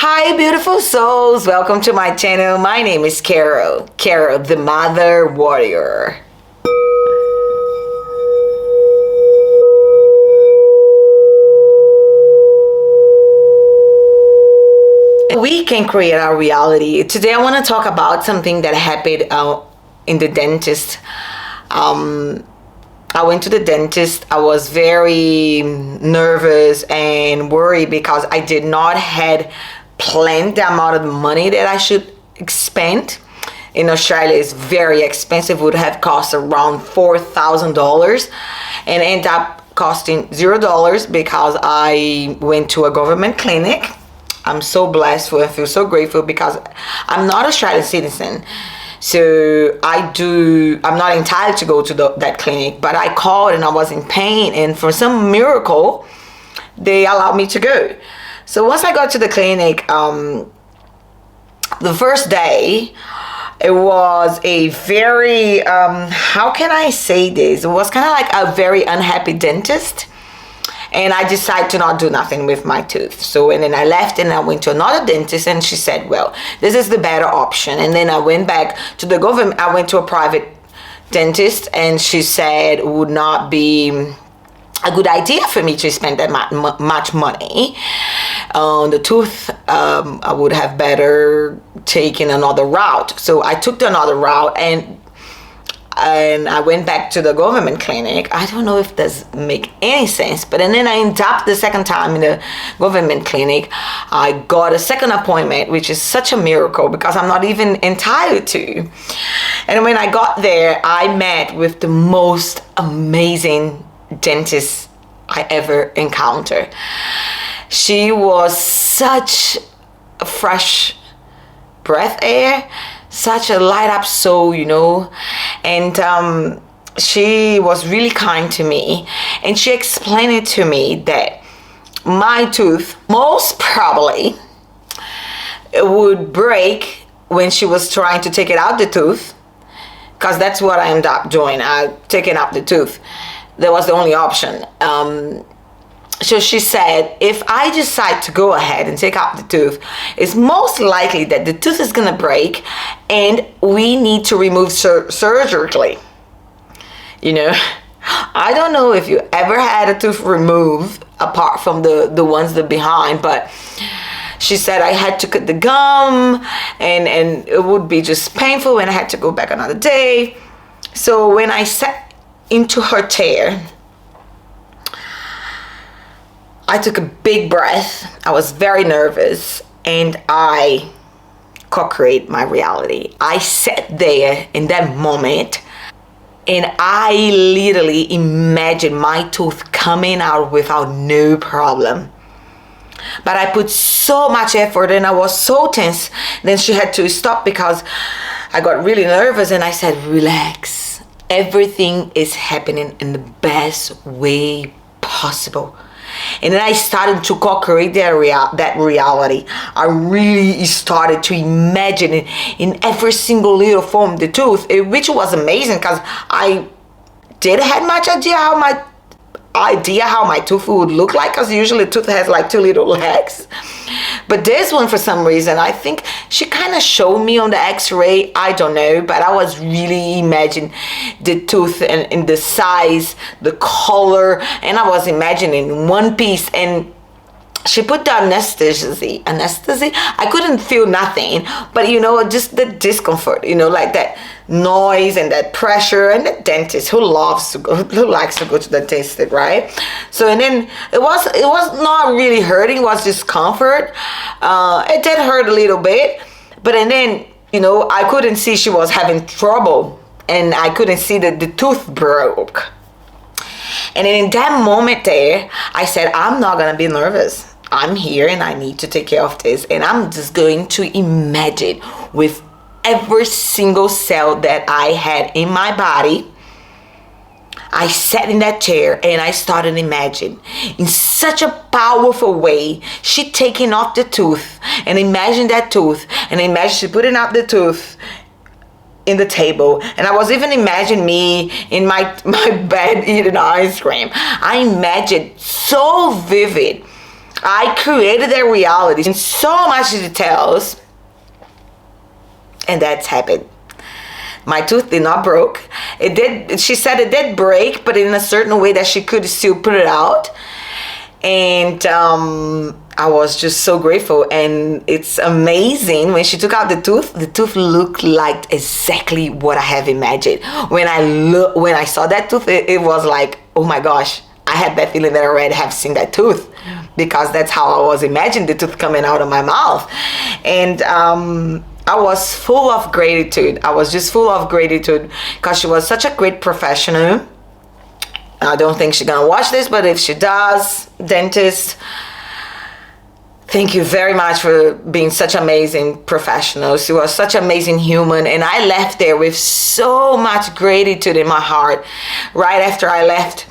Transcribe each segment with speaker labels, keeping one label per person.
Speaker 1: Hi, beautiful souls. Welcome to my channel. My name is Carol. Carol, the Mother Warrior. We can create our reality. Today, I want to talk about something that happened in the dentist. I went to the dentist. I was very nervous and worried because I did not had planned the amount of money that I should spend. In Australia, it's very expensive. It would have cost around $4,000 and end up costing $0 because I went to a government clinic. I'm so blessed and feel so grateful because I'm not an Australian citizen. So I'm not entitled to go to that clinic, but I called and I was in pain, and for some miracle, they allowed me to go. So once I got to the clinic, the first day, it was a very, how can I say this? It was kind of like a very unhappy dentist. And I decided to not do nothing with my tooth. So, and then I left and I went to another dentist, and she said, well, this is the better option. And then I went back to the government. I went to a private dentist, and she said it would not be a good idea for me to spend that much money on the tooth. I would have better taken another route. So I took another route, and I went back to the government clinic. I don't know if this make any sense, but and then I ended up the second time in the government clinic. I got a second appointment, which is such a miracle because I'm not even entitled to. And when I got there, I met with the most amazing dentist I ever encountered. She was such a fresh breath air, such a light up soul, and she was really kind to me, and she explained it to me that my tooth most probably would break when she was trying to take it out the tooth, because that's what I ended up doing. I taking out the tooth. That was the only option. So she said, if I decide to go ahead and take out the tooth, it's most likely that the tooth is going to break and we need to remove surgically. I don't know if you ever had a tooth removed apart from the ones that behind, but she said I had to cut the gum and it would be just painful and I had to go back another day. So when I sat into her chair, I took a big breath. I was very nervous, and I co-create my reality. I sat there in that moment, and I literally imagined my tooth coming out without no problem. But I put so much effort, and I was so tense. Then she had to stop because I got really nervous, and I said, relax. Everything is happening in the best way possible. And then I started to co-create that reality. I really started to imagine it in every single little form, the tooth, which was amazing because I didn't have much idea how my tooth would look like, because usually tooth has like two little legs. But this one, for some reason, I think she kind of showed me on the x-ray. I don't know, but I was really imagining the tooth and the size, the color, and I was imagining one piece. And she put the anesthesia. I couldn't feel nothing, but just the discomfort, like that noise and that pressure, and the dentist who likes to go to the dentist, right? So, and then it was not really hurting, it was discomfort. It did hurt a little bit, but and then I couldn't see she was having trouble, and I couldn't see that the tooth broke. And then in that moment there, I said, I'm not gonna be nervous. I'm here and I need to take care of this, and I'm just going to imagine with every single cell that I had in my body. I sat in that chair and I started imagining in such a powerful way she taking off the tooth, and imagine that tooth, and imagine she putting out the tooth in the table. And I was even imagining me in my bed eating ice cream. I imagined so vivid I created that reality in so much details, and that's happened. My tooth did not broke. It did. She said it did break, but in a certain way that she could still put it out. And I was just so grateful. And it's amazing, when she took out the tooth looked like exactly what I have imagined. When I saw that tooth, it was like, oh my gosh, I had that feeling that I already have seen that tooth, because that's how I was imagining the tooth coming out of my mouth. And I was full of gratitude. I was just full of gratitude, because she was such a great professional. I don't think she's gonna watch this, but if she does, dentist, thank you very much for being such amazing professional. She was such an amazing human, and I left there with so much gratitude in my heart. Right after I left,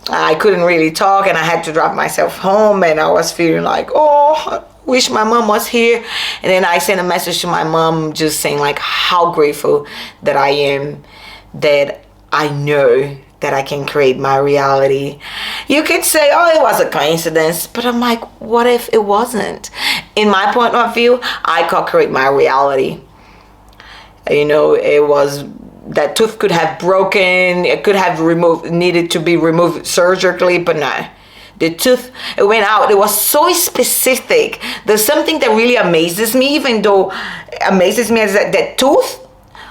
Speaker 1: I couldn't really talk, and I had to drive myself home, and I was feeling like, oh, I wish my mom was here. And then I sent a message to my mom just saying like how grateful that I am, that I know that I can create my reality. You could say, oh, it was a coincidence, but I'm like, what if it wasn't? In my point of view, I co-create my reality. You know, it was, that tooth could have broken, it could have needed to be removed surgically, but no. The tooth, it went out. It was so specific. There's something that really amazes me, even though amazes me, is that tooth,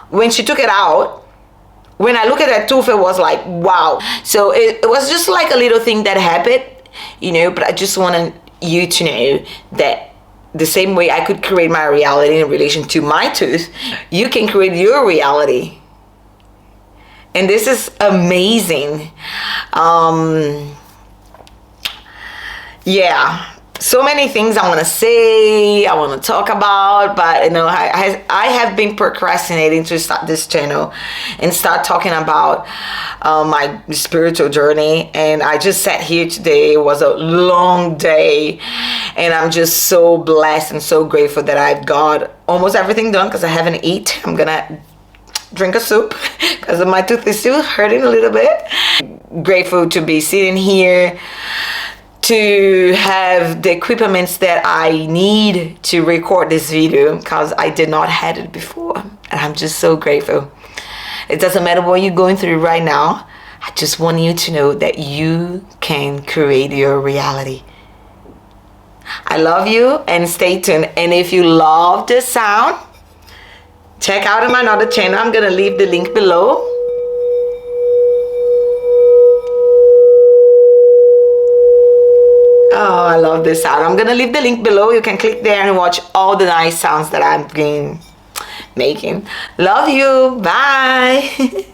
Speaker 1: when she took it out, when I look at that tooth, it was like, wow. So it was just like a little thing that happened, you know, but I just wanted you to know that the same way I could create my reality in relation to my tooth, you can create your reality. And this is amazing. Yeah. So many things I want to say, I want to talk about, but you know, I have been procrastinating to start this channel and start talking about my spiritual journey. And I just sat here today. It was a long day, and I'm just so blessed and so grateful that I've got almost everything done, because I haven't eaten. I'm gonna drink a soup because my tooth is still hurting a little bit. Grateful to be sitting here, to have the equipments that I need to record this video, because I did not have it before, and I'm just so grateful. It doesn't matter what you're going through right now. I just want you to know that you can create your reality. I love you, and stay tuned. And if you love this sound, check out my other channel. I'm gonna leave the link below. Oh, I love this sound. I'm gonna leave the link below. You can click there and watch all the nice sounds that I've been making. Love you. Bye.